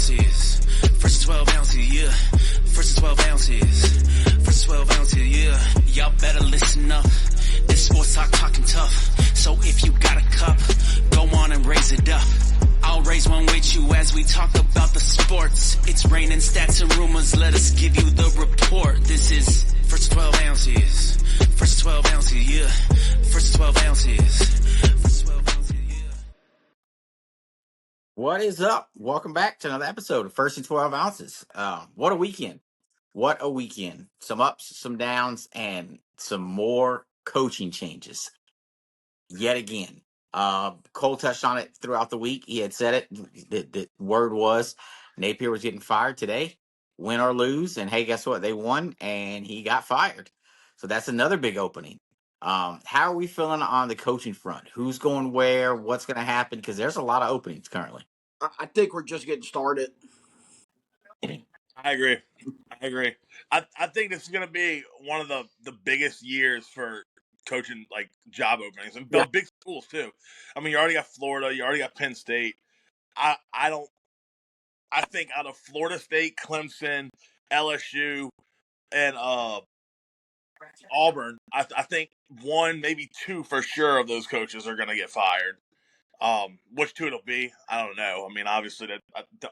ounces. First 12 ounces, yeah. First 12 ounces. First 12 ounces, yeah. Y'all better listen up. This sports talking tough. So if you got a cup, go on and raise it up. I'll raise one with you as we talk about the sports. It's raining stats and rumors. Let us give you the report. This is First 12 ounces. First 12 ounces, yeah. First 12 ounces. First 12 ounces, yeah. What is up? Welcome back to another episode of First and 12 Ounces. What a weekend. What a weekend. Some ups, some downs, and some more coaching changes. Yet again. Cole touched on it throughout the week. He had said it. The word was Napier was getting fired today, win or lose. And hey, guess what? They won and he got fired. So that's another big opening. How are we feeling on the coaching front? Who's going where? What's going to happen? Because there's a lot of openings currently. I think we're just getting started. I agree. I think this is going to be one of the biggest years for coaching, like, job openings and big schools too. I mean, you already got Florida, you already got Penn State. I think out of Florida State, Clemson, LSU, and Auburn, I think one, maybe two for sure of those coaches are going to get fired. Which two it'll be, I don't know. I mean, obviously,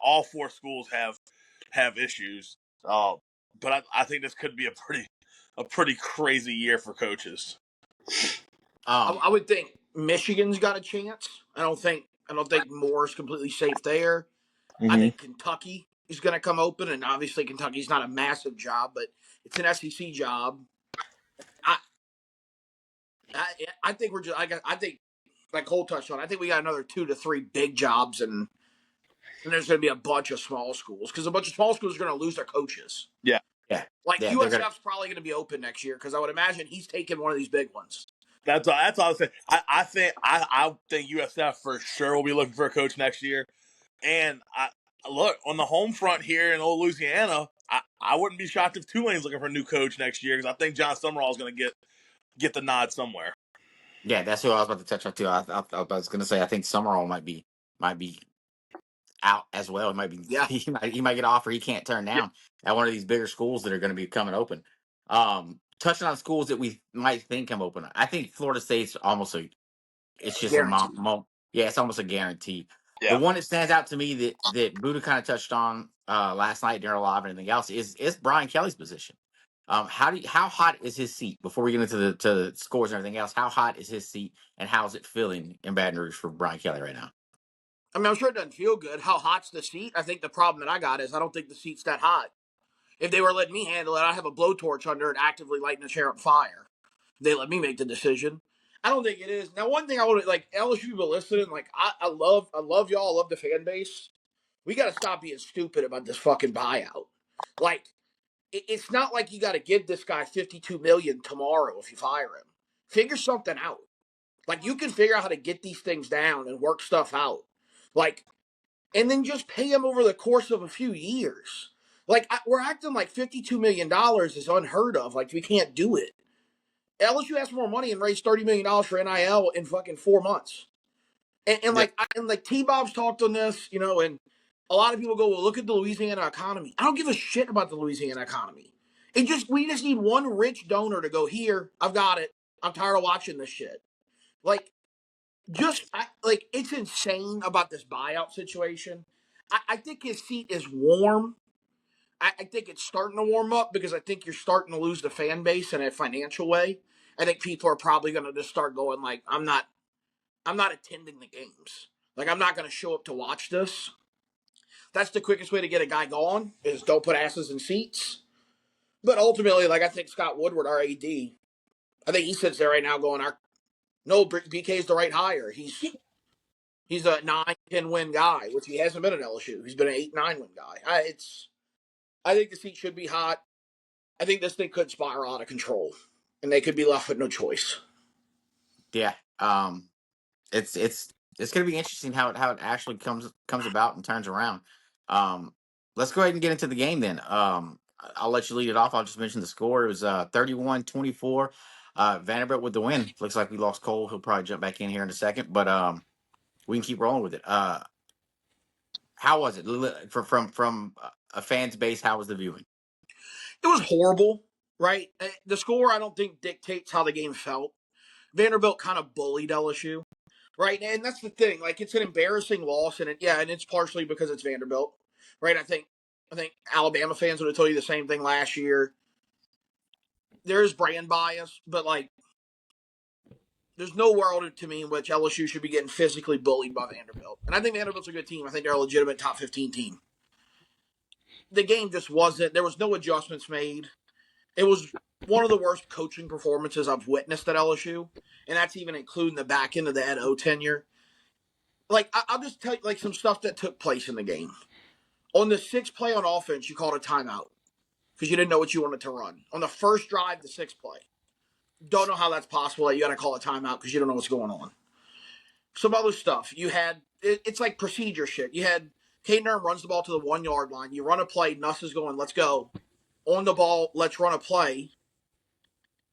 all four schools have issues, but I think this could be a pretty crazy year for coaches. I would think Michigan's got a chance. I don't think Moore's completely safe there. Mm-hmm. I think Kentucky is going to come open, and obviously Kentucky's not a massive job, but it's an SEC job. I think we're just. I think, like Cole touched on, I think we got another 2 to 3 big jobs, and there's going to be a bunch of small schools because a bunch of small schools are going to lose their coaches. Yeah. Like USF's probably going to be open next year because I would imagine he's taking one of these big ones. That's all I was saying. I think USF for sure will be looking for a coach next year. And look, on the home front here in old Louisiana, I wouldn't be shocked if Tulane's looking for a new coach next year because I think John Summerall is going to get the nod somewhere. Yeah, that's who I was about to touch on too. I was going to say I think Summerall might be out as well. It might be he might get an offer he can't turn down at one of these bigger schools that are going to be coming open. Touching on schools that we might think come open, I think Florida State's almost it's just it's almost a guarantee. Yeah. The one that stands out to me that Buddha kind of touched on last night during a lot of everything else is Brian Kelly's position. How hot is his seat before we get into the scores and everything else? How hot is his seat and how's it feeling in Baton Rouge for Brian Kelly right now? I mean, I'm sure it doesn't feel good. How hot's the seat? I think the problem that I got is I don't think the seat's that hot. If they were letting me handle it, I'd have a blowtorch under it actively lighting the chair on fire. They let me make the decision. I don't think it is. Now, one thing I want to, like, LSU people listening, like, I love y'all. I love the fan base. We got to stop being stupid about this fucking buyout. Like, it's not like you got to give this guy $52 million tomorrow if you fire him. Figure something out. Like, you can figure out how to get these things down and work stuff out. Like, and then just pay him over the course of a few years. Like, we're acting like $52 million is unheard of. Like, we can't do it. LSU has more money and raised $30 million for NIL in fucking 4 months. And like T-Bob's talked on this, you know, and a lot of people go, well, look at the Louisiana economy. I don't give a shit about the Louisiana economy. We just need one rich donor to go, here, I've got it. I'm tired of watching this shit. Like, it's insane about this buyout situation. I think his seat is warm. I think it's starting to warm up because I think you're starting to lose the fan base in a financial way. I think people are probably going to just start going like, I'm not attending the games. Like, I'm not going to show up to watch this. That's the quickest way to get a guy going is don't put asses in seats. But ultimately, like, I think Scott Woodward, our AD, I think he sits there right now going, no, BK's the right hire. He's a 9-10 win guy, which he hasn't been at LSU. He's been an 8-9 win guy. I think the seat should be hot. I think this thing could spiral out of control, and they could be left with no choice. Yeah, it's going to be interesting how it actually comes about and turns around. Let's go ahead and get into the game then. I'll let you lead it off. I'll just mention the score. It was 31-24. Vanderbilt with the win. Looks like we lost Cole. He'll probably jump back in here in a second, but we can keep rolling with it. How was it from a fan's base? How was the viewing? It was horrible, right? The score, I don't think, dictates how the game felt. Vanderbilt kind of bullied LSU, right? And that's the thing. Like, it's an embarrassing loss, and it's partially because it's Vanderbilt, right? I think Alabama fans would have told you the same thing last year. There is brand bias, but like, there's no world to me in which LSU should be getting physically bullied by Vanderbilt. And I think Vanderbilt's a good team. I think they're a legitimate top 15 team. The game just wasn't. There was no adjustments made. It was one of the worst coaching performances I've witnessed at LSU, and that's even including the back end of the Ed O tenure. Like, I'll just tell you, like, some stuff that took place in the game. On the sixth play on offense, you called a timeout because you didn't know what you wanted to run. On the first drive, the sixth play. Don't know how that's possible that you got to call a timeout because you don't know what's going on. Some other stuff. You had, it's like procedure shit. You had Caden Durham runs the ball to the 1 yard line. You run a play. Nuss is going, let's go. On the ball, let's run a play.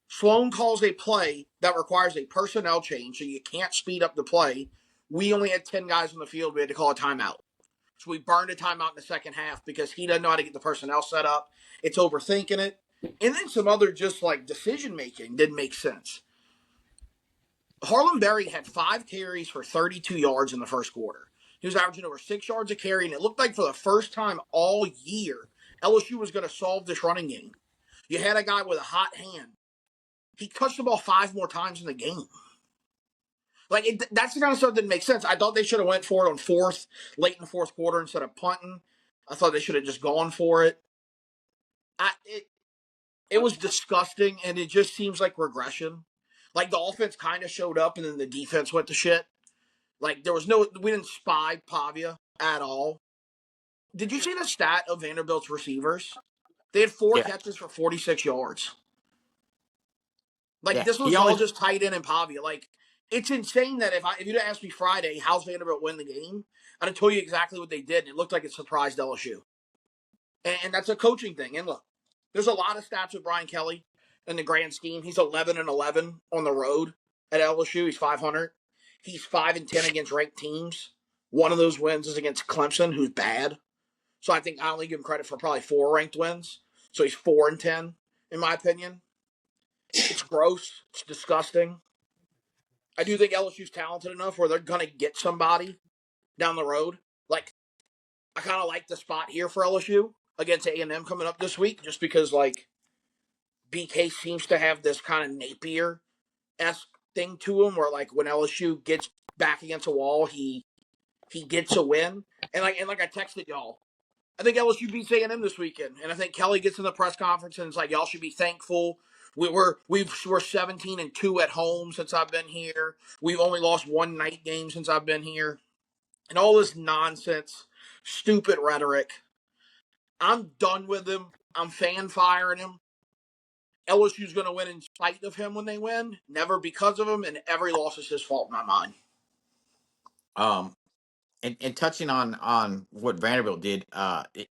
Sloan calls a play that requires a personnel change, so you can't speed up the play. We only had 10 guys on the field. We had to call a timeout. So we burned a timeout in the second half because he doesn't know how to get the personnel set up. It's overthinking it. And then some other just like decision making didn't make sense. Harlem Berry had 5 carries for 32 yards in the first quarter. He was averaging over 6 yards a carry, and it looked like for the first time all year, LSU was going to solve this running game. You had a guy with a hot hand. He touched the ball 5 more times in the game. Like, that's the kind of stuff that didn't make sense. I thought they should have went for it on fourth, late in the fourth quarter instead of punting. I thought they should have just gone for it. It was disgusting, and it just seems like regression. Like, the offense kind of showed up, and then the defense went to shit. Like, we didn't spy Pavia at all. Did you see the stat of Vanderbilt's receivers? They had 4 catches for 46 yards. Like, this was all just tight end and Pavia. Like, it's insane that if you'd asked me Friday, how's Vanderbilt win the game, I'd have told you exactly what they did, and it looked like it surprised LSU. And that's a coaching thing. And look, there's a lot of stats with Brian Kelly in the grand scheme. He's 11-11 on the road at LSU. He's 500. He's 5-10 against ranked teams. One of those wins is against Clemson, who's bad. So I think I only give him credit for probably 4 ranked wins. So he's 4-10, in my opinion. It's gross. It's disgusting. I do think LSU's talented enough where they're going to get somebody down the road. Like, I kind of like the spot here for LSU against A&M coming up this week just because, like, BK seems to have this kind of Napier-esque thing to him where, like, when LSU gets back against a wall, he gets a win. And like I texted y'all, I think LSU beats A&M this weekend. And I think Kelly gets in the press conference and it's like, y'all should be thankful. We're 17-2 at home since I've been here. We've only lost 1 night game since I've been here. And all this nonsense, stupid rhetoric. I'm done with him. I'm fan firing him. LSU's going to win in spite of him when they win, never because of him, and every loss is his fault in my mind. And touching on what Vanderbilt did,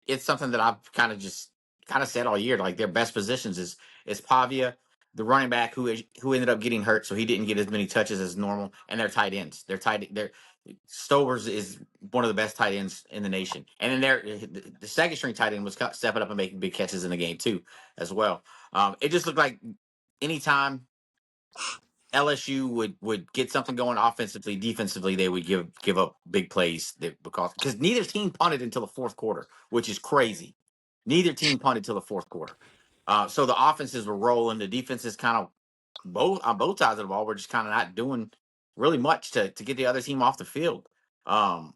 it's something that I've kind of said all year. Like, their best positions is Pavia, the running back who ended up getting hurt, so he didn't get as many touches as normal, and their tight ends. Stovers is one of the best tight ends in the nation, and then the second string tight end was stepping up and making big catches in the game too, as well. It just looked like anytime LSU would get something going offensively, defensively, they would give up big plays because neither team punted until the fourth quarter, which is crazy. Neither team punted until the fourth quarter. So the offenses were rolling. The defenses kind of on both sides of the ball were just kind of not doing really much to get the other team off the field. But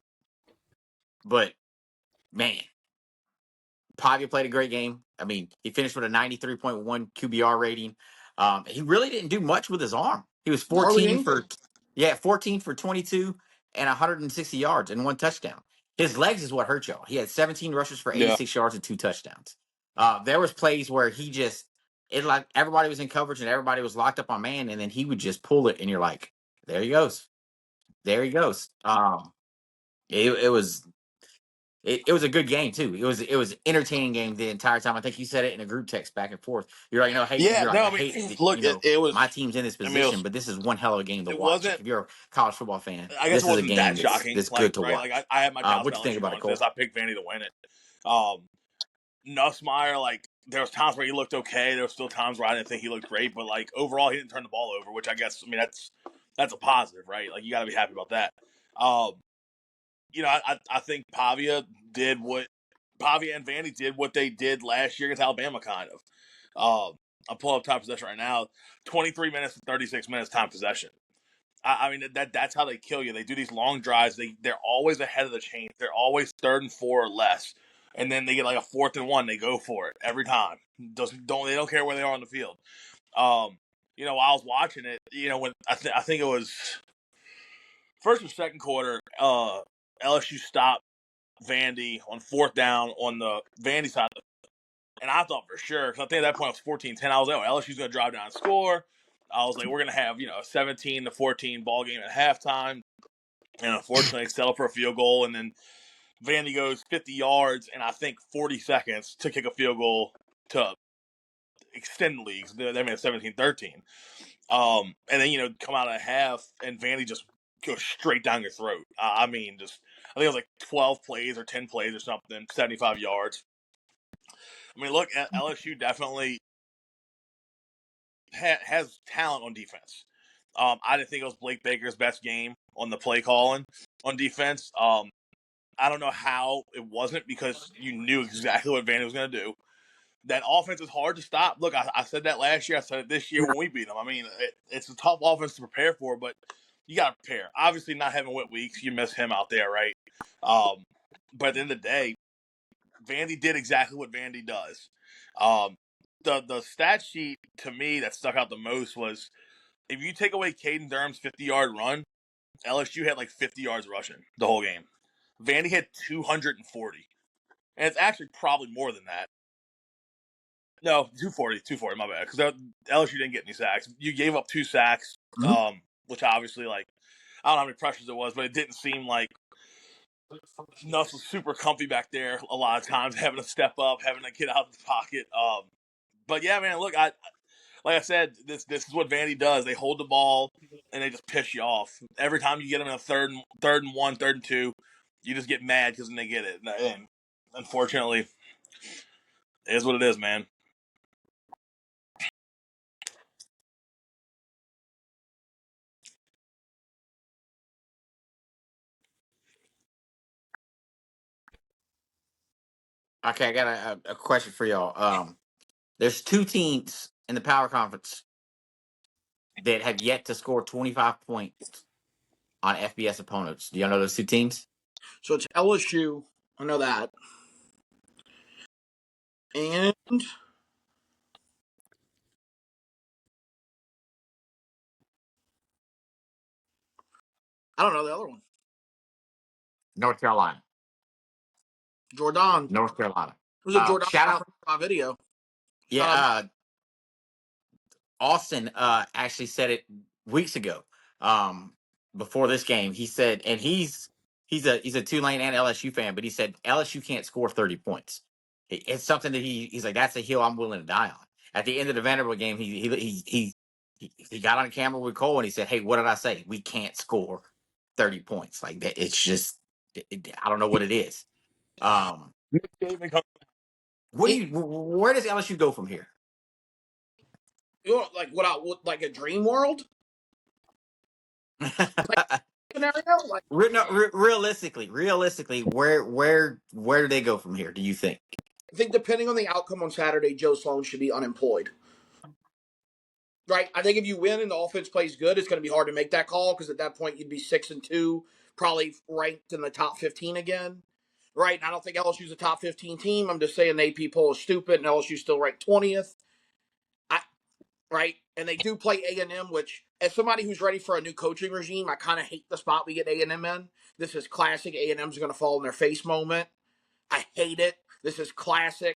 man, Pavia played a great game. I mean, he finished with a 93.1 QBR rating. He really didn't do much with his arm. He was 14 for 22 and 160 yards and 1 touchdown. His legs is what hurt y'all. He had 17 rushes for 86 yards and 2 touchdowns. There was plays where like everybody was in coverage and everybody was locked up on man, and then he would just pull it, and you're like, there he goes. There he goes. It was It was a good game too. It was entertaining game the entire time. I think you said it in a group text back and forth. You're like, Yeah, no, I I hate mean, that, look, it was. my team's in this I mean, position, but this is one hell of a game to it watch. Like wasn't. if you're a college football fan, I guess it this is a wasn't that game shocking. that's Like, good to right? watch. Like, I had my doubts What do about you think LSU about going it, into this. Cole? I picked Vandy to win it. Nussmeier, like, there was times where he looked okay. There was still times where I didn't think he looked great, but like overall, he didn't turn the ball over, which I guess, I mean, that's a positive, right? Like, you got to be happy about that. I think Pavia and Vandy did what they did last year against Alabama, kind of. I'll pull up time possession right now. 23 minutes and 36 minutes time possession. I mean, that's how they kill you. They do these long drives. They're always ahead of the chain. They're always 3rd and 4 or less. And then they get like a 4th and 1. They go for it every time. They don't care where they are on the field. While I was watching it, when I think it was first or second quarter, LSU stopped Vandy on 4th down on the Vandy side. And I thought for sure, because I think at that point it was 14-10. I was like, LSU's going to drive down and score. I was like, we're going to have, a 17-14 ball game at halftime. And unfortunately, settle for a field goal. And then Vandy goes 50 yards and I think 40 seconds to kick a field goal to extend the leagues. They made it 17-13. And then, come out of half and Vandy just goes straight down your throat. I think it was like 12 plays or 10 plays or something, 75 yards. I mean, look, LSU definitely has talent on defense. I didn't think it was Blake Baker's best game on the play calling on defense. I don't know how it wasn't, because you knew exactly what Vandy was going to do. That offense is hard to stop. Look, I said that last year. I said it this year when we beat them. I mean, it's a tough offense to prepare for, but you got to prepare. Obviously, not having Whit Weeks, you miss him out there, right? But at the end of the day, Vandy did exactly what Vandy does. The stat sheet to me that stuck out the most was, if you take away Caden Durham's 50-yard run, LSU had like 50 yards rushing the whole game. Vandy had 240. And it's actually probably more than that. No, 240, my bad. Because LSU didn't get any sacks. You gave up 2 sacks, which obviously, like, I don't know how many pressures it was, but it didn't seem like Nuss was super comfy back there a lot of times, having to step up, having to get out of the pocket. But yeah, man, look, like I said, this is what Vandy does. They hold the ball and they just piss you off. Every time you get them in a third and 1, 3rd and 2, you just get mad because then they get it. And unfortunately, it is what it is, man. Okay, I got a question for y'all. There's 2 teams in the Power Conference that have yet to score 25 points on FBS opponents. Do y'all know those 2 teams? So it's LSU. I know that. And I don't know the other one. North Carolina. Jordan. North Carolina. It was a Jordan Shout out. video. Yeah, Austin actually said it weeks ago. Before this game, he said, and he's a Tulane and LSU fan, but he said LSU can't score 30 points. It's something that he's like, that's a hill I'm willing to die on. At the end of the Vanderbilt game, he got on camera with Cole and he said, "Hey, what did I say? We can't score 30 points. Like that. It's just, I don't know what it is." Where does LSU go from here? Like like a dream world scenario? Like, Realistically, where do they go from here? Do you think? I think depending on the outcome on Saturday, Joe Sloan should be unemployed. Right? I think if you win and the offense plays good, it's going to be hard to make that call, because at that point you'd be 6-2, probably ranked in the top 15 again. Right? And I don't think LSU's a top 15 team. I'm just saying the AP poll is stupid and LSU's still ranked 20th. Right? And they do play A&M, which, as somebody who's ready for a new coaching regime, I kind of hate the spot we get A&M in. This is classic A&M's going to fall in their face moment. I hate it. This is classic.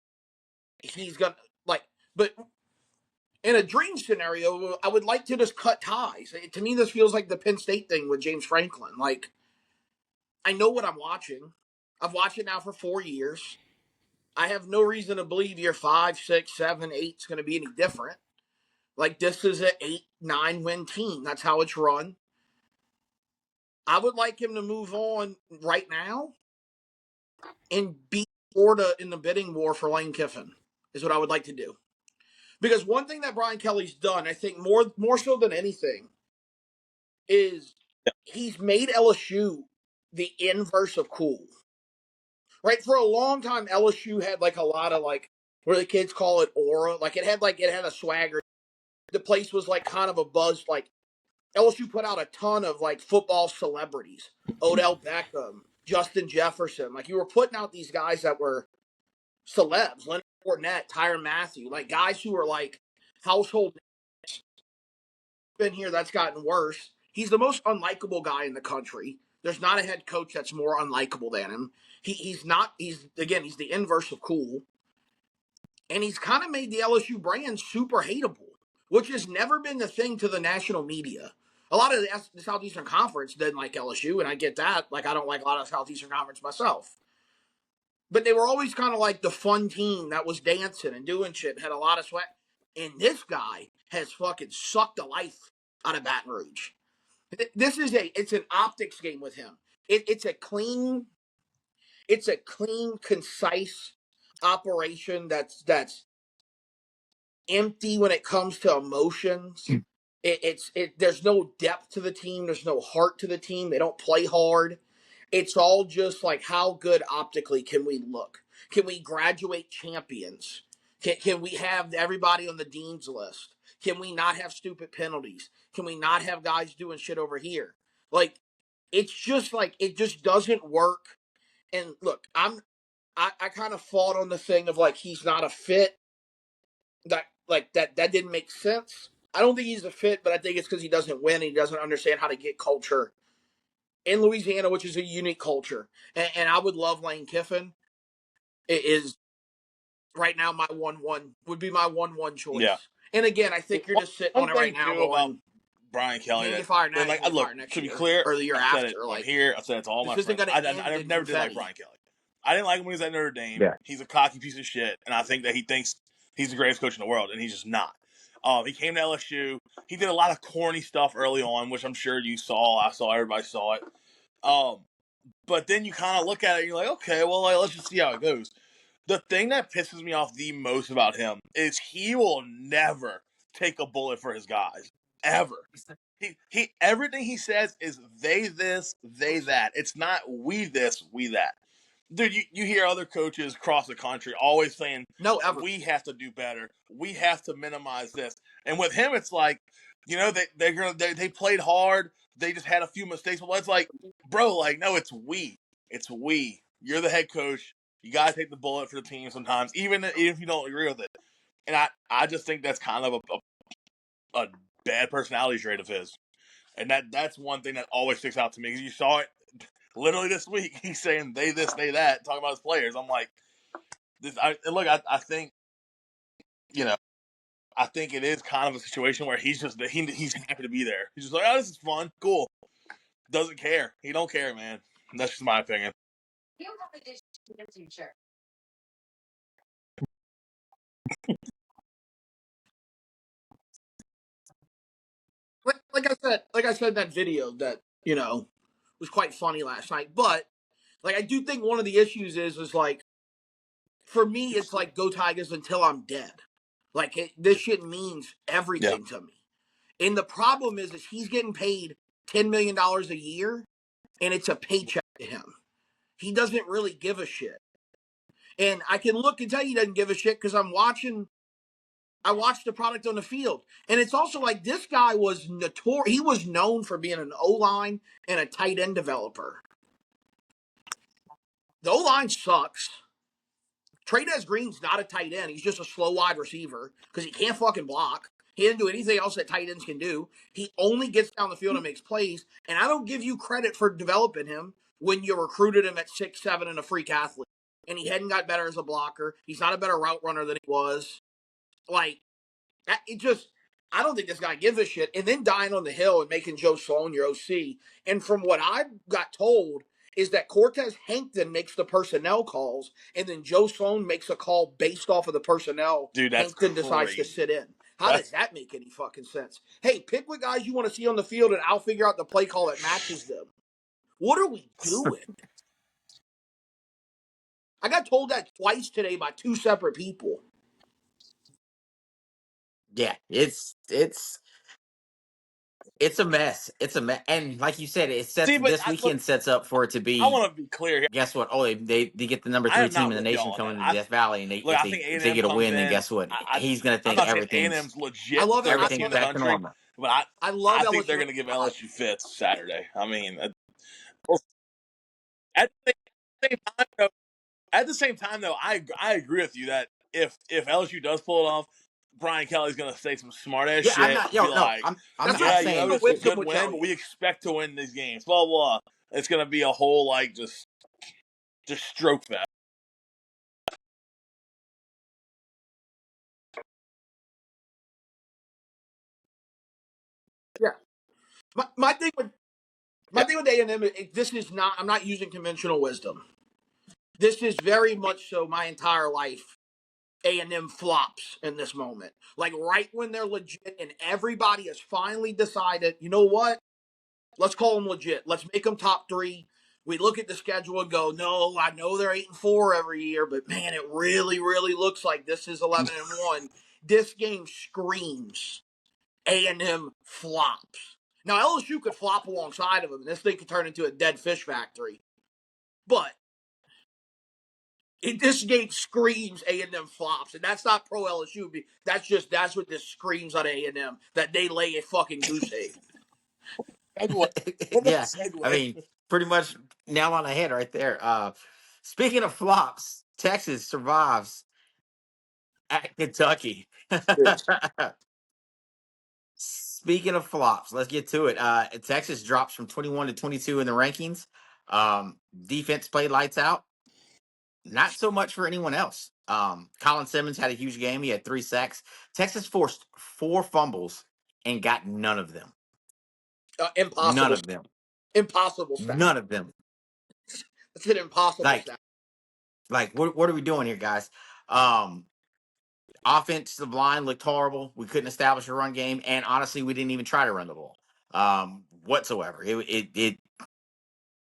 He's going to, like, but in a dream scenario, I would like to just cut ties. To me, this feels like the Penn State thing with James Franklin. Like, I know what I'm watching. I've watched it now for 4 years. I have no reason to believe year 5, 6, 7, 8 is going to be any different. Like, this is an 8, 9 win team. That's how it's run. I would like him to move on right now and beat Florida in the bidding war for Lane Kiffin, is what I would like to do. Because one thing that Brian Kelly's done, I think more so than anything, is he's made LSU the inverse of cool. Right? For a long time, LSU had like a lot of like where the kids call it aura. Like it had a swagger. The place was like kind of a buzz. Like LSU put out a ton of like football celebrities. Odell Beckham, Justin Jefferson. Like you were putting out these guys that were celebs. Leonard Fournette, Tyrann Mathieu. Like guys who were like household names. Been here, that's gotten worse. He's the most unlikable guy in the country. There's not a head coach that's more unlikable than him. He's the inverse of cool. And he's kind of made the LSU brand super hateable, which has never been the thing to the national media. A lot of the Southeastern Conference didn't like LSU, and I get that. Like, I don't like a lot of the Southeastern Conference myself. But they were always kind of like the fun team that was dancing and doing shit and had a lot of sweat. And this guy has fucking sucked the life out of Baton Rouge. It's an optics game with him. It's a clean, concise operation that's empty when it comes to emotions. There's no depth to the team. There's no heart to the team. They don't play hard. It's all just like how good optically can we look? Can we graduate champions? Can we have everybody on the dean's list? Can we not have stupid penalties? Can we not have guys doing shit over here? Like, it's just like it just doesn't work. And look, I kind of fought on the thing of like he's not a fit. That didn't make sense. I don't think he's a fit, but I think it's because he doesn't win and he doesn't understand how to get culture in Louisiana, which is a unique culture. And I would love Lane Kiffin. It is right now would be my 1-1 choice. Yeah. And again, I think you're just sitting on it right now going, Brian Kelly. Get fired now. Like, look, to be clear, or the year I said after. it like here, I said it to all my friends. I never did like Brian Kelly. I didn't like him when he was at Notre Dame. Yeah. He's a cocky piece of shit, and I think that he thinks he's the greatest coach in the world, and he's just not. He came to LSU. He did a lot of corny stuff early on, which I'm sure you saw. I saw. Everybody saw it. But then you kind of look at it, and you're like, okay, well, let's just see how it goes. The thing that pisses me off the most about him is he will never take a bullet for his guys, ever. He everything he says is they this, they that. It's not we this, we that. Dude, you hear other coaches across the country always saying, no, ever. We have to do better. We have to minimize this. And with him, it's like, they played hard. They just had a few mistakes. Well, it's like, bro, like, no, it's we. It's we. You're the head coach. You got to take the bullet for the team sometimes, even if you don't agree with it. And I just think that's kind of a bad personality trait of his. And that's one thing that always sticks out to me. Because you saw it literally this week. He's saying they this, they that, talking about his players. I'm like, I think, I think it is kind of a situation where he's just he's happy to be there. He's just like, oh, this is fun, cool. Doesn't care. He don't care, man. That's just my opinion. Like I said in that video that was quite funny last night. But like I do think one of the issues is like for me it's like go Tigers until I'm dead. Like this shit means everything to me. And the problem is he's getting paid $10 million a year, and it's a paycheck to him. He doesn't really give a shit. And I can look and tell you he doesn't give a shit because I watched the product on the field. And it's also like this guy was notorious. He was known for being an O-line and a tight end developer. The O-line sucks. Trey'Dez Green's not a tight end. He's just a slow wide receiver because he can't fucking block. He didn't do anything else that tight ends can do. He only gets down the field and makes plays. And I don't give you credit for developing him when you recruited him at 6'7" and a freak athlete. And he hadn't got better as a blocker. He's not a better route runner than he was. Like, I don't think this guy gives a shit. And then dying on the hill and making Joe Sloan your OC. And from what I got told, is that Cortez Hankton makes the personnel calls, and then Joe Sloan makes a call based off of the personnel Dude, that's Hankton decides to crazy. sit in. How does that make any fucking sense? Hey, pick what guys you want to see on the field, and I'll figure out the play call that matches them. What are we doing? I got told that twice today by two separate people. Yeah, it's a mess. It's a mess, and like you said, it sets See, but this weekend sets up for it to I be. want to be clear here. Guess what? Oh, they get the number I 3 am team not in the with nation y'all on coming that. to Death Valley, and Look, I if think they A&M get a comes win, then in. guess what? He's gonna I'm think not saying everything's A&M's legit, love third everything's team in the back to country, normal. but I love I think they're LSU. going to give LSU fits Saturday. I mean, well, at the same time, though, I agree with you that if LSU does pull it off, Brian Kelly's going to say some smart ass Yeah, I'm shit. not. Be Yo, no, like, I'm That's not. what I'm yeah, you know, saying this is a wisdom good would win, tell but you. we expect to win these games. Blah blah. It's going to be a whole like just stroke fest. Yeah. My thing with Yeah. A&M, this is not. I'm not using conventional wisdom. This is very much so my entire life. A&M flops in this moment. Like right when they're legit and everybody has finally decided, you know what? Let's call them legit. Let's make them top 3. We look at the schedule and go, no, I know they're 8-4 every year, but man, it really, really looks like this is 11-1. This game screams A&M flops. Now LSU could flop alongside of them, and this thing could turn into a dead fish factory. But this game screams A&M flops, and that's not pro LSU. That's what this screams on A&M, that they lay a fucking goose egg. Segue. What a Yeah, I segue. mean, pretty much nail on the head right there. Speaking of flops, Texas survives at Kentucky. Speaking of flops, let's get to it. Texas drops from 21 to 22 in the rankings. Defense played lights out. Not so much for anyone else. Colin Simmons had a huge game. He had 3 sacks. Texas forced 4 fumbles and got none of them. None Impossible. of them. Impossible stat. None of them. It's an impossible Like, stat. what are we doing here, guys? Offensive line looked horrible. We couldn't establish a run game, and honestly, we didn't even try to run the ball whatsoever. It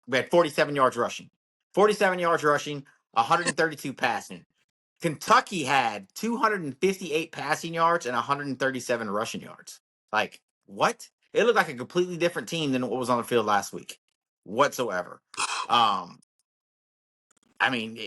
we had 47 yards rushing, 47 yards rushing, 132 passing. Kentucky had 258 passing yards and 137 rushing yards. Like, what? It looked like a completely different team than what was on the field last week, whatsoever. Um, I mean,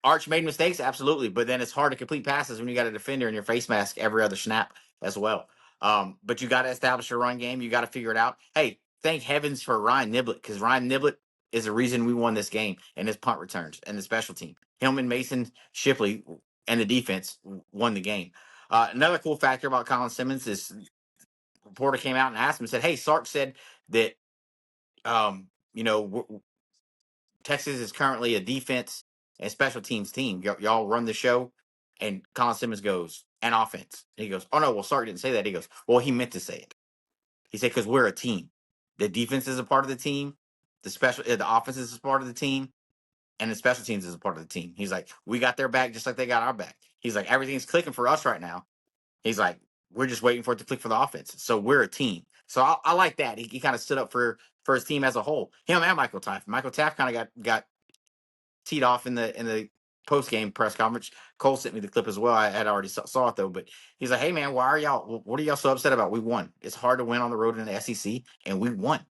Arch made mistakes, absolutely, but then it's hard to complete passes when you got a defender in your face mask every other snap as well. But you got to establish a run game. You got to figure it out. Hey, thank heavens for Ryan Niblett, because Ryan Niblett is the reason we won this game, and his punt returns and the special team. Hillman, Mason, Shipley, and the defense won the game. Another cool factor about Colin Simmons is reporter came out and asked him and said, "Hey, Sark said that you know Texas is currently a defense and special teams team. Y'all run the show." And Colin Simmons goes, "And offense." And he goes, "Oh no, well, Sark didn't say that." He goes, "Well, he meant to say it." He said, "Because we're a team. The defense is a part of the team. The offense is a part of the team, and the special teams is a part of the team." He's like, "We got their back just like they got our back." He's like, "Everything's clicking for us right now." He's like, "We're just waiting for it to click for the offense. So we're a team." So I like that. He kind of stood up for his team as a whole. Him and Michael Taft. Michael Taft kind of got teed off in the post game press conference. Cole sent me the clip as well. I had already saw it though, but he's like, "Hey man, why are y'all? What are y'all so upset about? We won. It's hard to win on the road in the SEC, and we won.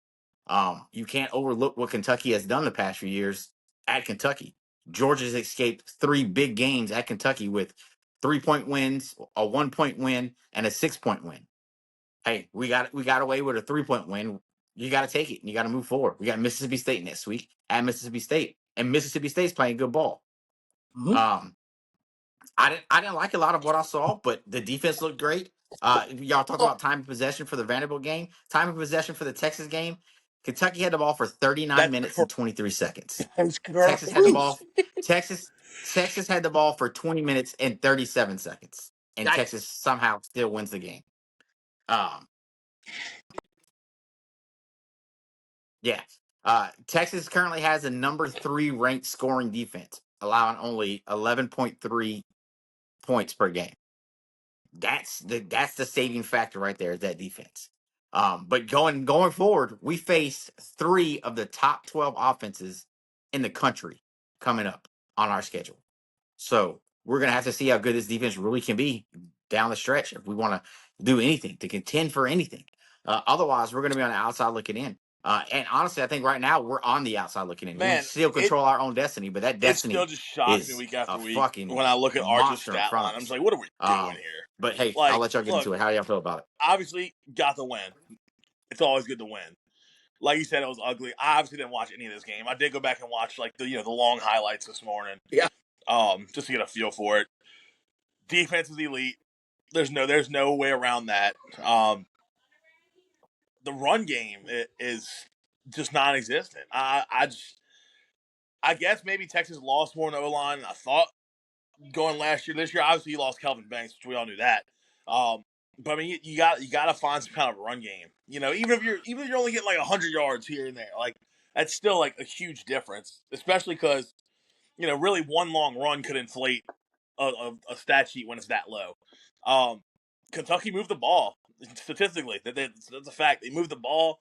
You can't overlook what Kentucky has done the past few years at Kentucky. Georgia's escaped 3 big games at Kentucky with 3-point wins, a 1-point win, and a 6-point win. Hey, we got away with a 3-point win. You got to take it and you got to move forward. We got Mississippi State next week at Mississippi State, and Mississippi State's playing good ball. Mm-hmm. I didn't like a lot of what I saw, but the defense looked great. Y'all talk about time of possession for the Vanderbilt game, time of possession for the Texas game. Kentucky had the ball for 39 That's minutes and 23 seconds. crazy. Texas had the ball. Texas Texas had the ball for 20 minutes and 37 seconds, and Yikes. Texas somehow still wins the game. Um, yeah, Texas currently has a number 3 ranked scoring defense, allowing only 11.3 points per game. That's the saving factor right there, is that defense. But going forward, we face 3 of the top 12 offenses in the country coming up on our schedule. So we're gonna have to see how good this defense really can be down the stretch if we want to do anything to contend for anything. Otherwise, we're gonna be on the outside looking in. And honestly, I think right now we're on the outside looking in. We Man, still control our own destiny, but that it still destiny just shocks me is week a after week fucking when I look at Archer's monster in stat front line. of I'm just us. like, what are we doing here? But hey, I'll Like, let y'all get look, into it. How do y'all feel about it? obviously got the win. It's always good to win. Like you said, it was ugly. I obviously didn't watch any of this game. I did go back and watch like the long highlights this morning. Yeah. Just to get a feel for it. Defense is elite. There's no way around that. The run game is just non-existent. I guess maybe Texas lost more in the O-line than I thought going last year. This year, obviously, you lost Kelvin Banks, which we all knew that. But I mean, you got to find some kind of run game. Even if you're only getting like 100 yards here and there, like that's still like a huge difference. Especially because really one long run could inflate a stat sheet when it's that low. Kentucky moved the ball statistically. That's a fact. They moved the ball.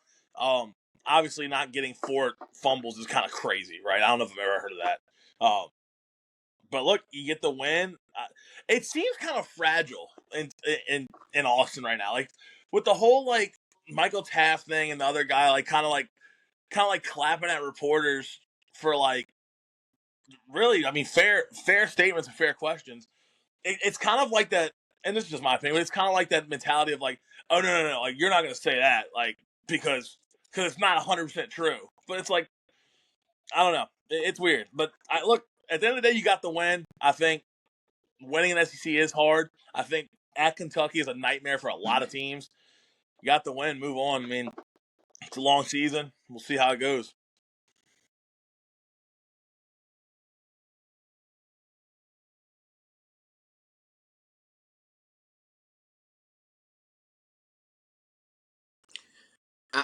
Obviously, not getting 4 fumbles is kind of crazy, right? I don't know if I've ever heard of that. But look, you get the win. It seems kind of fragile in Austin right now. Like with the whole like Michael Taft thing and the other guy like kind of like clapping at reporters for like really, I mean, fair statements and fair questions. It's kind of like that, and this is just my opinion, but it's kind of like that mentality of like, oh no, like you're not going to say that, like because it's not 100% true. But it's like, I don't know, it's weird. But look, at the end of the day, you got the win. I think winning an SEC is hard. I think at Kentucky is a nightmare for a lot of teams. You got the win, move on. I mean, it's a long season. We'll see how it goes.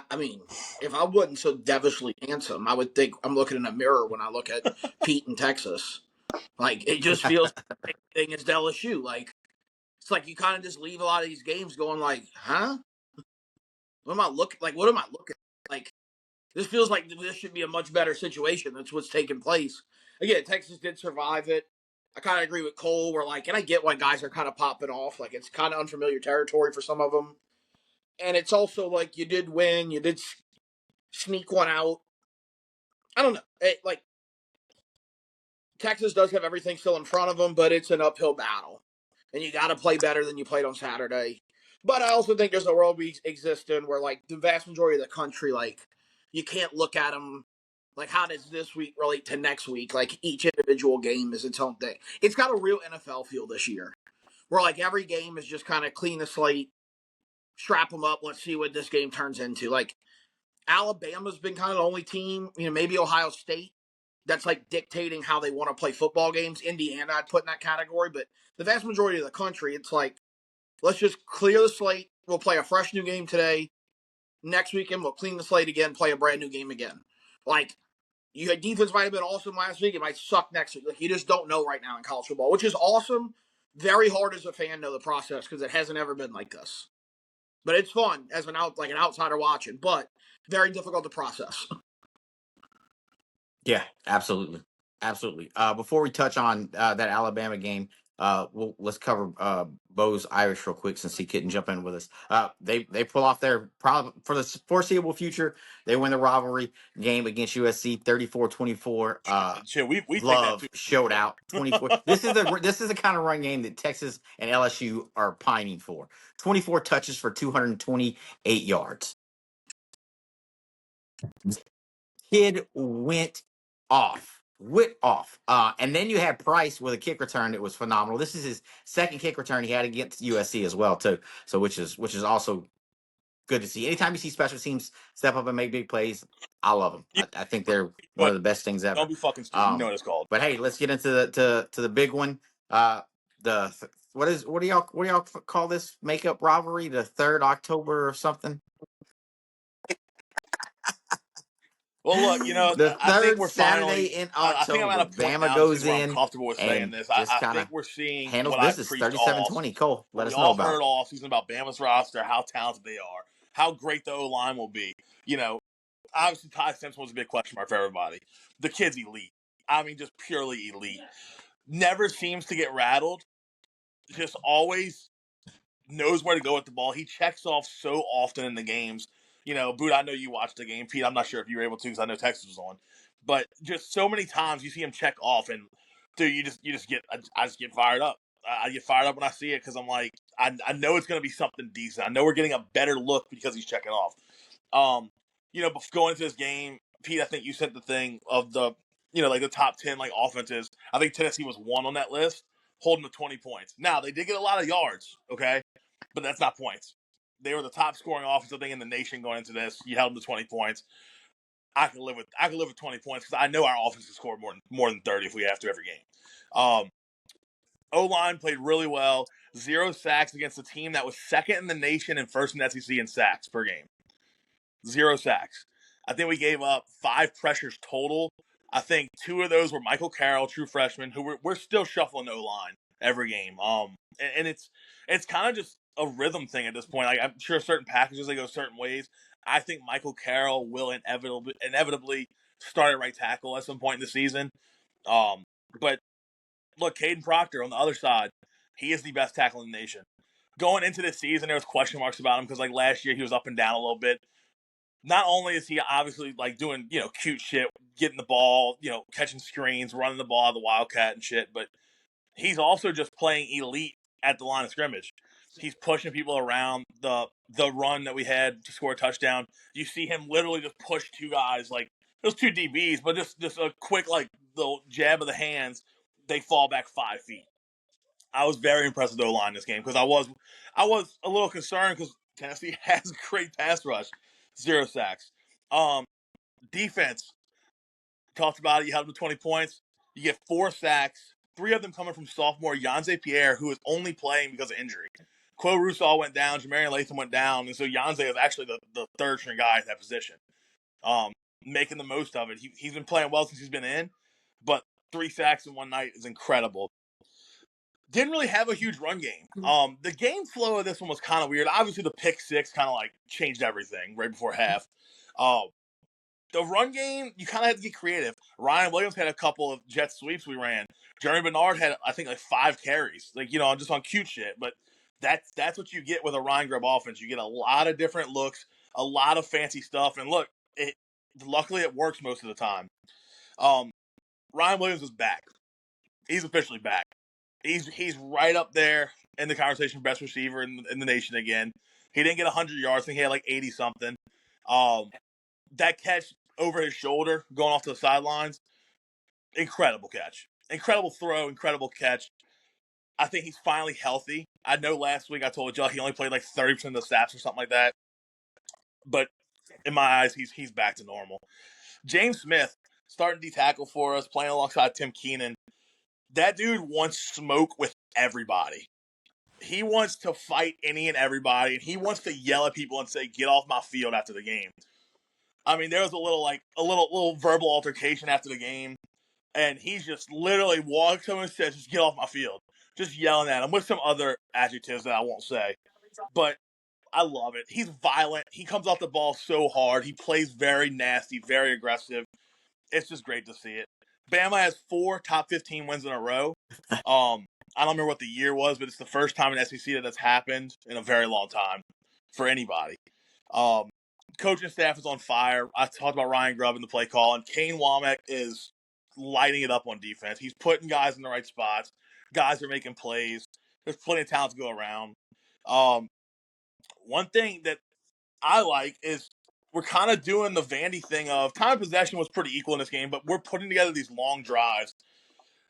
I mean, if I wasn't so devilishly handsome, I would think I'm looking in a mirror when I look at Pete in Texas. Like it just feels like the same thing as LSU. Like it's like you kind of just leave a lot of these games going like, huh? What am I looking like? What am I looking at? Like? This feels like this should be a much better situation. That's what's taking place. Again, Texas did survive it. I kind of agree with Cole. Where like, and I get why guys are kind of popping off. Like it's kind of unfamiliar territory for some of them, and it's also like you did win. You did sneak one out. I don't know. Like Texas does have everything still in front of them, but it's an uphill battle, and you got to play better than you played on Saturday. But I also think there's a world we exist in where like the vast majority of the country, like you can't look at them like how does this week relate to next week? Like each individual game is its own thing. It's got a real NFL feel this year, where like every game is just kind of clean the slate, strap them up, let's see what this game turns into. Like Alabama's been kind of the only team, maybe Ohio State that's like dictating how they want to play football games. Indiana, I'd put in that category, but the vast majority of the country, it's like, let's just clear the slate. We'll play a fresh new game today. Next weekend, we'll clean the slate again, play a brand new game again. Like, your defense might have been awesome last week. It might suck next week. Like, you just don't know right now in college football, which is awesome. Very hard as a fan to know the process because it hasn't ever been like this. But it's fun as an outsider watching, but very difficult to process. Yeah, absolutely, absolutely. Before we touch on that Alabama game, let's cover Bo's Irish real quick since he couldn't jump in with us. They pull off their problem for the foreseeable future. They win the rivalry game against USC 34-24. Shit, we take that Love too. showed out 24. This is the kind of run game that Texas and LSU are pining for. 24 touches for 228 yards. Kid went off. And then you had Price with a kick return that was phenomenal. This is his second kick return he had against USC as well too. So which is also good to see. Anytime you see special teams step up and make big plays, I love them. I think they're one of the best things ever. Don't be fucking stupid. You know what it's called. But hey, let's get into the big one. What do y'all call this makeup rivalry? The 3rd October or something? Well, look, The I think third we're Saturday finally. in I think I'm at October, a point Bama now this week goes where I'm in comfortable with saying and this. just I kind think of we're seeing handles what I business. preached all 37-20. Cole, what let we us know all about heard it. all season about Bama's roster, how talented they are, how great the O line will be. Obviously Ty Simpson was a big question mark for everybody. The kid's elite. I mean, just purely elite. Never seems to get rattled. Just always knows where to go with the ball. He checks off so often in the games. Boot, I know you watched the game. Pete, I'm not sure if you were able to because I know Texas was on. But just so many times you see him check off, and dude, I just get fired up. I get fired up when I see it because I'm like, I know it's going to be something decent. I know we're getting a better look because he's checking off. But going into this game, Pete, I think you sent the thing of the, like the top 10 like offenses. I think Tennessee was one on that list, holding to 20 points. Now they did get a lot of yards, okay, but that's not points. They were the top scoring offensive thing in the nation going into this. You held them to 20 points. I can live with 20 points because I know our offense can score more than 30 if we have to every game. O-line played really well. 0 sacks against a team that was second in the nation and first in the SEC in sacks per game. 0 sacks. I think we gave up 5 pressures total. I think 2 of those were Michael Carroll, true freshman, who we're still shuffling O-line every game. And it's kind of just a rhythm thing at this point. Like, I'm sure certain packages they go certain ways. I think Michael Carroll will inevitably start at right tackle at some point in the season. But look, Caden Proctor on the other side, he is the best tackle in the nation. Going into this season, there was question marks about him because like last year he was up and down a little bit. Not only is he obviously like doing, cute shit, getting the ball, catching screens, running the ball out of the Wildcat and shit, but he's also just playing elite at the line of scrimmage. He's pushing people around. The run that we had to score a touchdown, you see him literally just push 2 guys, like those 2 DBs, but just a quick like the jab of the hands, they fall back 5 feet. I was very impressed with the O-line this game because I was a little concerned because Tennessee has a great pass rush. 0 sacks. Defense, talked about it. You held them to 20 points. You get 4 sacks, 3 of them coming from sophomore Yanze Pierre, who is only playing because of injury. Quo Rusall went down, Jamarian Latham went down, and so Yanze is actually the third string guy at that position. Making the most of it. He's been playing well since he's been in, but 3 sacks in one night is incredible. Didn't really have a huge run game. The game flow of this one was kind of weird. Obviously, the pick 6 kind of like changed everything right before half. The run game, you kind of had to get creative. Ryan Williams had a couple of jet sweeps we ran. Jeremy Bernard had, I think, like 5 carries, like, just on cute shit. But that's what you get with a Ryan Grubb offense. You get a lot of different looks, a lot of fancy stuff. And look, luckily it works most of the time. Ryan Williams is back. He's officially back. He's right up there in the conversation for best receiver in the nation again. He didn't get 100 yards. I think he had like 80 something. That catch over his shoulder going off to the sidelines, incredible catch. Incredible throw, incredible catch. I think he's finally healthy. I know last week I told y'all he only played like 30% of the snaps or something like that. But in my eyes, he's back to normal. James Smith, starting D tackle for us, playing alongside Tim Keenan. That dude wants smoke with everybody. He wants to fight any and everybody, and he wants to yell at people and say, "Get off my field" after the game. I mean, there was a little verbal altercation after the game, and he's just literally walks up and says, "Just get off my field," just yelling at him with some other adjectives that I won't say. But I love it. He's violent. He comes off the ball so hard. He plays very nasty, very aggressive. It's just great to see it. Bama has 4 top 15 wins in a row. I don't remember what the year was, but it's the first time in SEC that's happened in a very long time for anybody. Coaching staff is on fire. I talked about Ryan Grubb in the play call, and Kane Womack is lighting it up on defense. He's putting guys in the right spots. Guys are making plays. There's plenty of talent to go around. One thing that I like is we're kind of doing the Vandy thing of time of possession was pretty equal in this game, but we're putting together these long drives.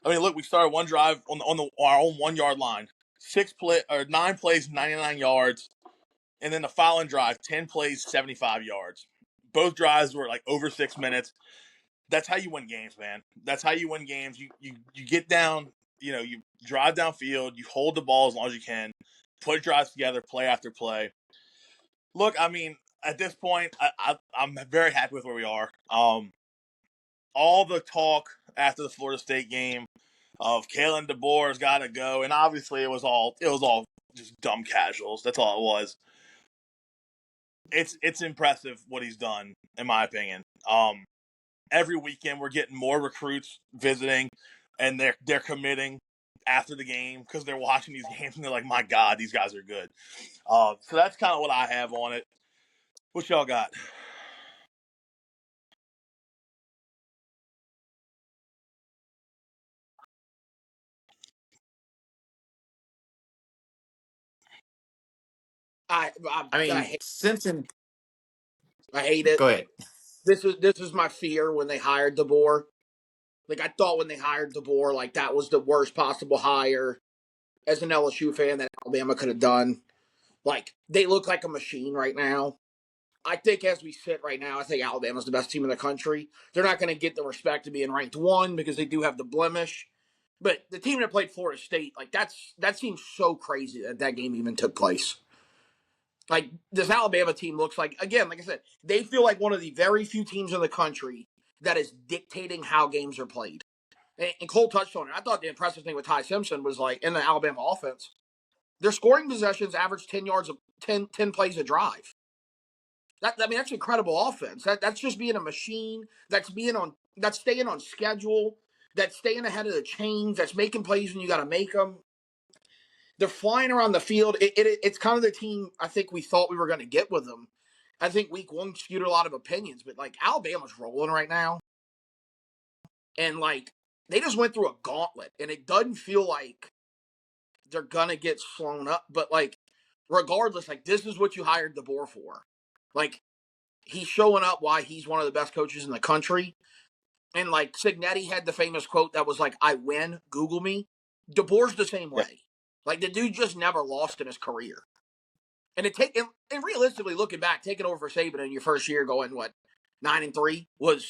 I mean, look, we started one drive on our own 1 yard line, 9 plays, 99 yards, and then the following drive, 10 plays, 75 yards. Both drives were like over 6 minutes. That's how you win games, man. That's how you win games. You get down, you drive downfield, you hold the ball as long as you can, put drives together, play after play. Look, I mean, at this point, I'm very happy with where we are. All the talk after the Florida State game of Kalen DeBoer's got to go, and obviously it was all just dumb casuals. That's all it was. It's impressive what he's done, in my opinion. Every weekend we're getting more recruits visiting, and they're committing after the game because they're watching these games and they're like, my God, these guys are good. So that's kind of what I have on it. What y'all got? I mean, hate, Simpson. I hate it. Go ahead. This is my fear when they hired DeBoer. Like I thought when they hired DeBoer, like that was the worst possible hire as an LSU fan that Alabama could have done. Like they look like a machine right now. I think as we sit right now, I think Alabama's the best team in the country. They're not going to get the respect of being ranked one because they do have the blemish. But the team that played Florida State, like that seems so crazy that that game even took place. Like this Alabama team looks like, again, like I said, they feel like one of the very few teams in the country that is dictating how games are played. And Cole touched on it. I thought the impressive thing with Ty Simpson was like in the Alabama offense, their scoring possessions average 10 yards of 10 plays a drive. That's incredible offense. That's just being a machine. That's staying on schedule. That's staying ahead of the chains. That's making plays when you got to make them. They're flying around the field. It's kind of the team I think we thought we were going to get with them. I think week one skewed a lot of opinions, but like Alabama's rolling right now, and like they just went through a gauntlet, and it doesn't feel like they're gonna get slown up. But like, regardless, like this is what you hired DeBoer for. Like he's showing up why he's one of the best coaches in the country. And like Signetti had the famous quote that was like, "I win, Google me." DeBoer's the same way. Like the dude just never lost in his career. And and realistically looking back, taking over for Saban in your first year, going what 9-3 was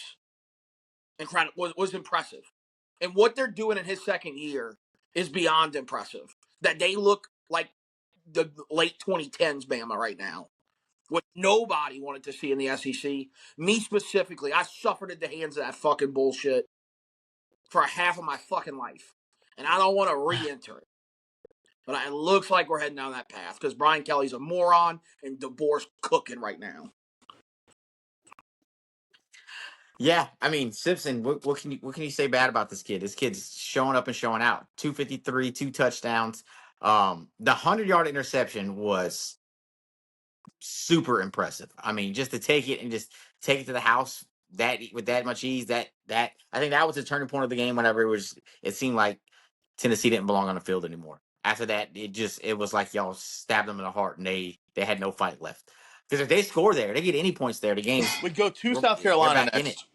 incredible. Was impressive. And what they're doing in his second year is beyond impressive. That they look like the late 2010s Bama right now. What nobody wanted to see in the SEC. Me specifically, I suffered at the hands of that fucking bullshit for half of my fucking life. And I don't want to re-enter it. But it looks like we're heading down that path because Brian Kelly's a moron and DeBoer's cooking right now. Yeah, I mean Simpson. What can you say bad about this kid? This kid's showing up and showing out. 253, 2 touchdowns. The 100-yard interception was super impressive. I mean, just to take it and just take it to the house that with that much ease. That I think that was the turning point of the game. Whenever it seemed like Tennessee didn't belong on the field anymore. After that, it was like y'all stabbed them in the heart and they had no fight left. Because if they score there, they get any points there. The game's We go to South they're Carolina back in it. next.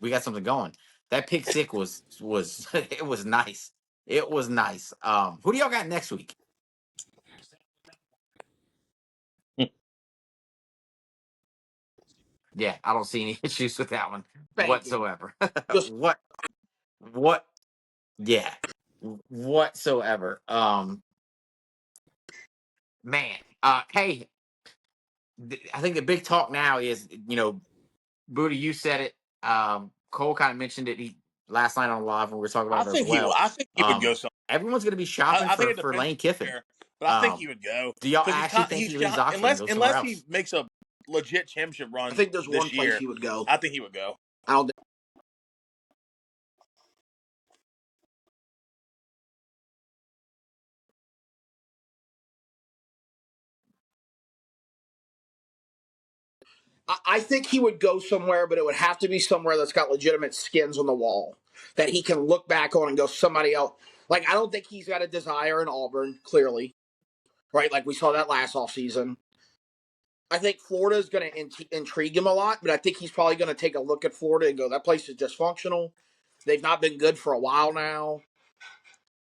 We got something going. That pick six was it was nice. It was nice. Who do y'all got next week? Yeah, I don't see any issues with that one whatsoever. Just What? Yeah, whatsoever. Man. Hey, I think the big talk now is Booty. You said it. Cole kind of mentioned it last night on live when we were talking about it as well. I think he would go somewhere. Everyone's going to be shopping I think it for depends Lane Kiffin. where, but I think he would go. Do y'all Because actually think he leaves Oxford and goes somewhere unless else? he makes a legit championship run I think there's this one place year, he would go. I think he would go. I don't I think he would go somewhere, but it would have to be somewhere that's got legitimate skins on the wall that he can look back on and go somebody else. Like I don't think he's got a desire in Auburn, clearly, right? Like we saw that last offseason. I think Florida is going to intrigue him a lot, but I think he's probably going to take a look at Florida and go, that place is dysfunctional. They've not been good for a while now.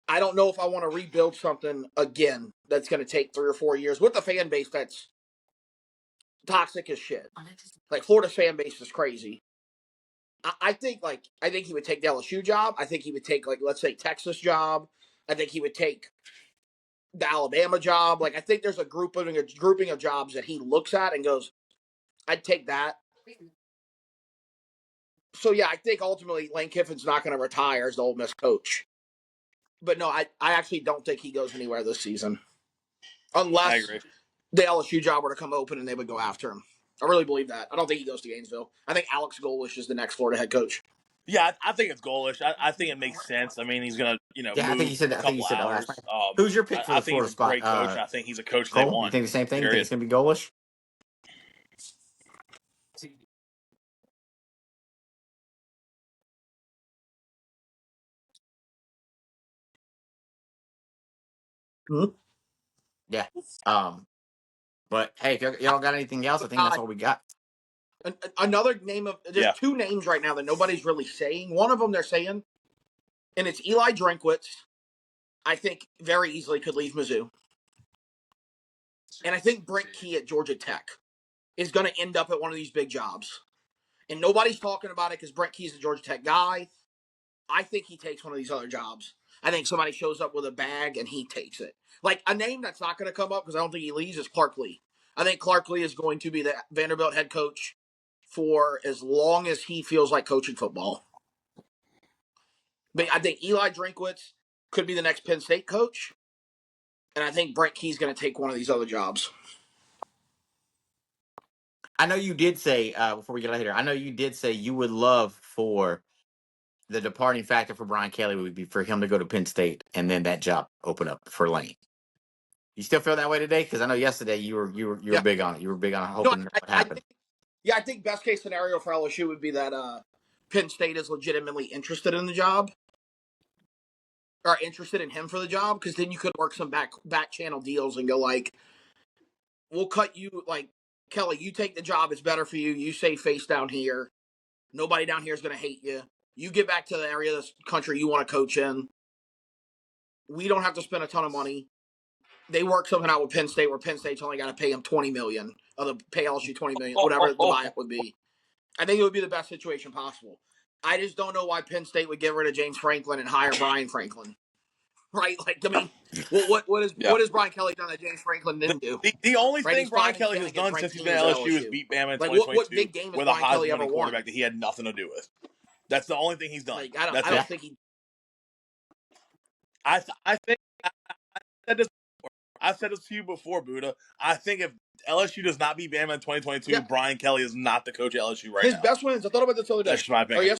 I don't know if I want to rebuild something again that's going to take 3 or 4 years with a fan base that's toxic as shit. Like Florida's fan base is crazy. I think he would take the LSU job. I think he would take let's say Texas job. I think he would take the Alabama job. Like I think there's a grouping of jobs that he looks at and goes, I'd take that. So, yeah, I think ultimately Lane Kiffin's not going to retire as the Ole Miss coach. But no, I actually don't think he goes anywhere this season. I Unless agree. the LSU job were to come open and they would go after him. I really believe that. I don't think he goes to Gainesville. I think Alex Golesh is the next Florida head coach. Yeah, I think it's Goalish. I think it makes sense. I mean, he's gonna Yeah, I think move you said a that. I think you couple said that last hours. night. Who's your pick for I the think Florida he's a spot? great coach, and I think he's a coach they Cole, you want. think the same thing? You think Period. it's going to be Golish? Hmm? Yeah. But hey, if y'all got anything else, I think that's all we got. Another name of there's Yeah. two names right now that nobody's really saying. One of them they're saying, and it's Eli Drinkwitz. I think very easily could leave Mizzou, and I think Brent Key at Georgia Tech is going to end up at one of these big jobs, and nobody's talking about it because Brent Key's a Georgia Tech guy. I think he takes one of these other jobs. I think somebody shows up with a bag and he takes it. Like a name that's not going to come up because I don't think he leaves is Clark Lee. I think Clark Lee is going to be the Vanderbilt head coach for as long as he feels like coaching football. But I think Eli Drinkwitz could be the next Penn State coach. And I think Brent Key's going to take one of these other jobs. I know you did say, before we get out of here, I know you did say you would love for the departing factor for Brian Kelly would be for him to go to Penn State and then that job open up for Lane. You still feel that way today? Because I know yesterday you were Yeah. big on it. You were big on No, hoping that would happen. I think best case scenario for LSU would be that Penn State is legitimately interested in the job. Are interested in him for the job, because then you could work some back channel deals and go like, we'll cut you, like, Kelly, you take the job, it's better for you, you save face down here, nobody down here is going to hate you, you get back to the area of the country you want to coach in, we don't have to spend a ton of money. They work something out with Penn State where Penn State's only got to pay him $20 million, or pay LSU $20 million, whatever the buyout would be. I think it would be the best situation possible. I just don't know why Penn State would get rid of James Franklin and hire Brian Franklin. Right? Like, I mean, what has Brian Kelly done that James Franklin didn't do? The only Right? thing He's Brian finding Kelly has against done ranked since he's been teams at at LSU is LSU. beat Bama in Like, 2022 what big game has with a Brian Kelly Heisman ever winning won? quarterback that he had nothing to do with. That's the only thing he's done. Like, I That's don't it. think he. I think I said this. I've said this to you before, Buddha. I think if LSU does not beat Bama in 2022, Yeah. Brian Kelly is not the coach at LSU right His now. best wins. I thought about this the other day. That's just my opinion. Oh, yes.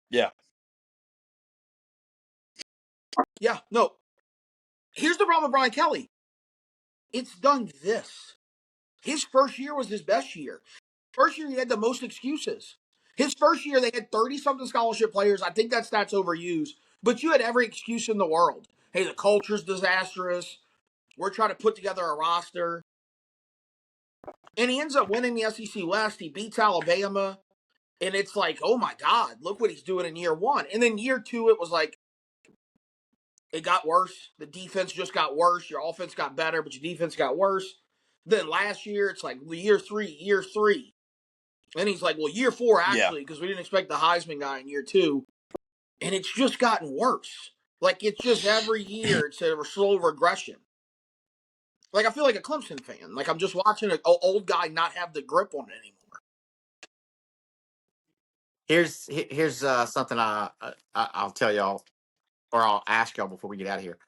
Yeah. Yeah. No. Here's the problem with Brian Kelly. It's done this. His first year was his best year. First year, he had the most excuses. His first year, they had 30-something scholarship players. I think that stat's overused. But you had every excuse in the world. Hey, the culture's disastrous. We're trying to put together a roster. And he ends up winning the SEC West. He beats Alabama. And it's like, oh my God, look what he's doing in year one. And then year two, it was like, it got worse. The defense just got worse. Your offense got better, but your defense got worse. Then last year, it's like year three. And he's like, well, year four, actually, because we didn't expect the Heisman guy in year two. And it's just gotten worse. Like, it's just every year, it's a slow regression. Like, I feel like a Clemson fan. Like, I'm just watching an old guy not have the grip on it anymore. Here's something I'll tell y'all, or I'll ask y'all before we get out of here.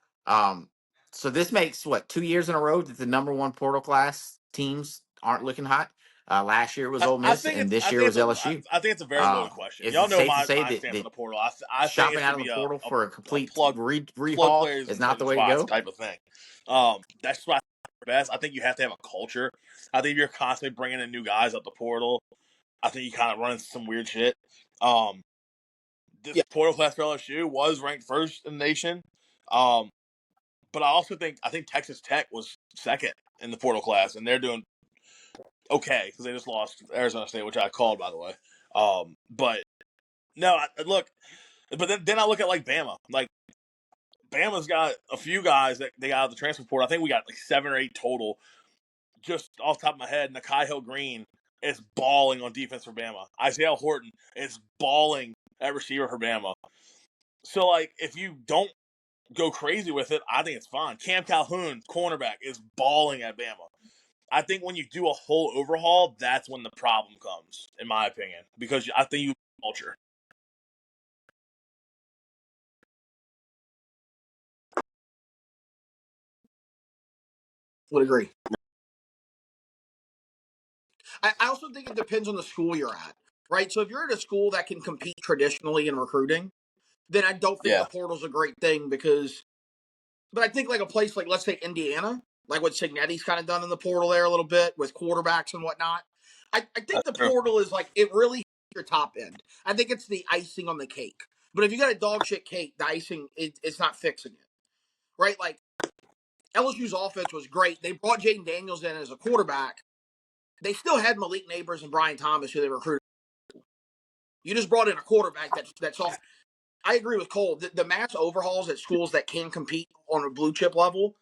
So this makes what 2 years in a row that the number one portal class teams aren't looking hot. Last year was Ole Miss, and this year was LSU. I think it's a very loaded question. Is Y'all it know safe to say my that, stance on that the portal. I think shopping it out should of be the portal for a complete plug rehaul players is not into the way to spots go? type of thing. That's what I think best. I think you have to have a culture. I think if you're constantly bringing in new guys up the portal, I think you kind of run into some weird shit. This portal class for LSU was ranked first in the nation. But I think Texas Tech was second in the portal class, and they're doing okay because they just lost Arizona State, which I called, by the way. But no, look. But then I look at like Bama. Like Bama's got a few guys that they got out of the transfer portal. I think we got like 7 or 8 total. Just off the top of my head, Nakai Hill Green is balling on defense for Bama. Isaiah Horton is balling at receiver for Bama. So like, if you don't go crazy with it, I think it's fine. Cam Calhoun, cornerback, is balling at Bama. I think when you do a whole overhaul, that's when the problem comes, in my opinion, because I think you culture. Would agree. I also think it depends on the school you're at, right? So if you're at a school that can compete traditionally in recruiting, then I don't think the portal's a great thing because, but I think like a place like, let's say Indiana, like what Signetti's kind of done in the portal there a little bit with quarterbacks and whatnot. I think the portal is like, it really hits your top end. I think it's the icing on the cake. But if you got a dog shit cake, the icing, it's not fixing it, right? Like LSU's offense was great. They brought Jaden Daniels in as a quarterback. They still had Malik Neighbors and Brian Thomas, who they recruited. You just brought in a quarterback that's off. I agree with Cole. The mass overhauls at schools that can compete on a blue chip level,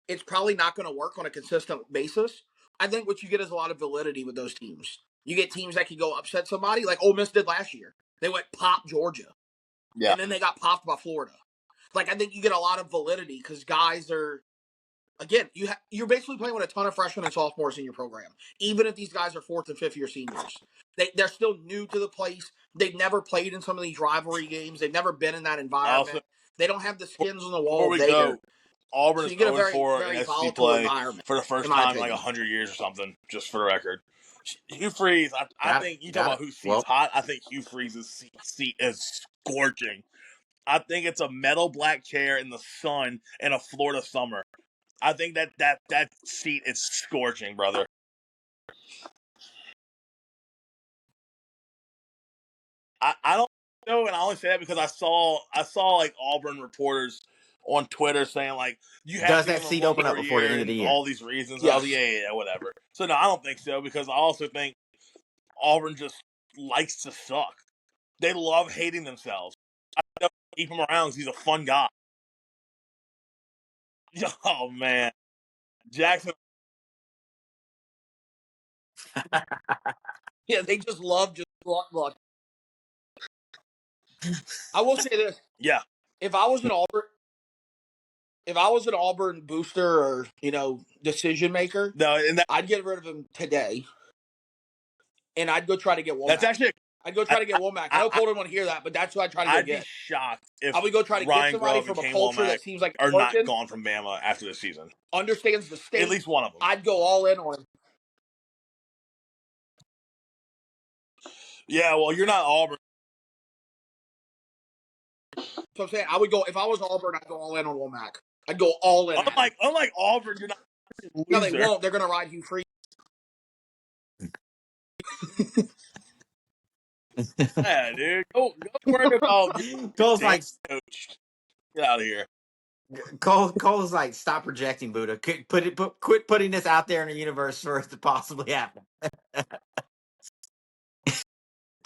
it's probably not going to work on a consistent basis. I think what you get is a lot of validity with those teams. You get teams that can go upset somebody, like Ole Miss did last year. They went pop Georgia, and then they got popped by Florida. Like I think you get a lot of validity because guys are. Again, you're basically playing with a ton of freshmen and sophomores in your program. Even if these guys are 4th and 5th year seniors, they're still new to the place. They've never played in some of these rivalry games. They've never been in that environment. Also, they don't have the skins on the wall. Auburn is 0-4 in SEC play for the first time in like 100 years or something. Just for the record, Hugh Freeze. I think you talk about whose seat's hot. I think Hugh Freeze's seat is scorching. I think it's a metal black chair in the sun in a Florida summer. I think that seat is scorching, brother. I don't know, and I only say that because I saw like Auburn reporters on Twitter saying like you have does to that seat open up before the end of the year? All these reasons. Yes. I was like, yeah, whatever. So no, I don't think so because I also think Auburn just likes to suck. They love hating themselves. I don't keep him around because he's a fun guy. Oh man. Jackson. Yeah, they just love luck. I will say this. Yeah. If I was an Auburn booster or, decision maker, I'd get rid of him today. And I'd go try to get Womack. I'd go try to get Womack. I know Cole didn't want to hear that, but that's what I'd try to go get. I'd be shocked if I would go try to get somebody from a culture that seems like are not gone from Bama after this season. Understands the state. At least one of them. I'd go all in on him. Yeah, well, you're not Auburn. So I'm saying I would go if I was Auburn, I'd go all in on Womack. I'd go all in. Unlike Auburn, you're not. No, they won't. They're gonna ride Hugh Freeze. Yeah, dude. Go worry about Cole's like coached. Get out of here. Cole's like, stop projecting, Buddha. Quit putting this out there in the universe for it to possibly happen.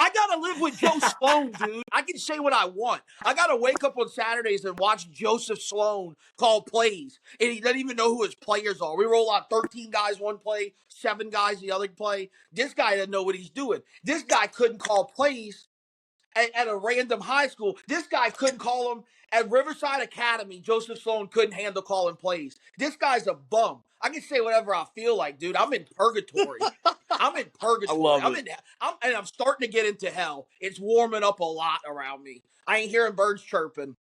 I gotta live with Joe Sloan, dude. I can say what I want. I gotta wake up on Saturdays and watch Joseph Sloan call plays, and he doesn't even know who his players are. We roll out 13 guys one play, 7 guys the other play. This guy doesn't know what he's doing. This guy couldn't call plays at a random high school. This guy couldn't call them at Riverside Academy. Joseph Sloan couldn't handle calling plays. This guy's a bum. I can say whatever I feel like, dude. I'm in purgatory. I'm in purgatory. I love it. I'm starting to get into hell. It's warming up a lot around me. I ain't hearing birds chirping.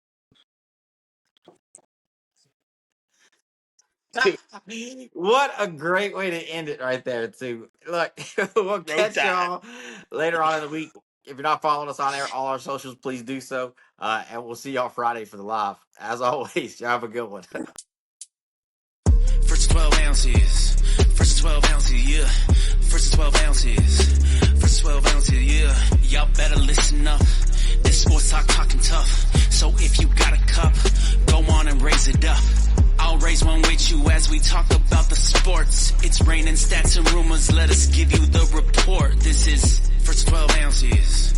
What a great way to end it right there, too. Look, we'll catch y'all later on in the week. If you're not following us on all our socials, please do so. And we'll see y'all Friday for the live. As always, y'all have a good one. First 12 ounces. First 12 ounces, yeah. First 12 ounces. First 12 ounces, yeah. Y'all better listen up. This sports talking tough. So if you got a cup, go on and raise it up. I'll raise one with you as we talk about the sports. It's raining stats and rumors. Let us give you the report. This is First 12 ounces.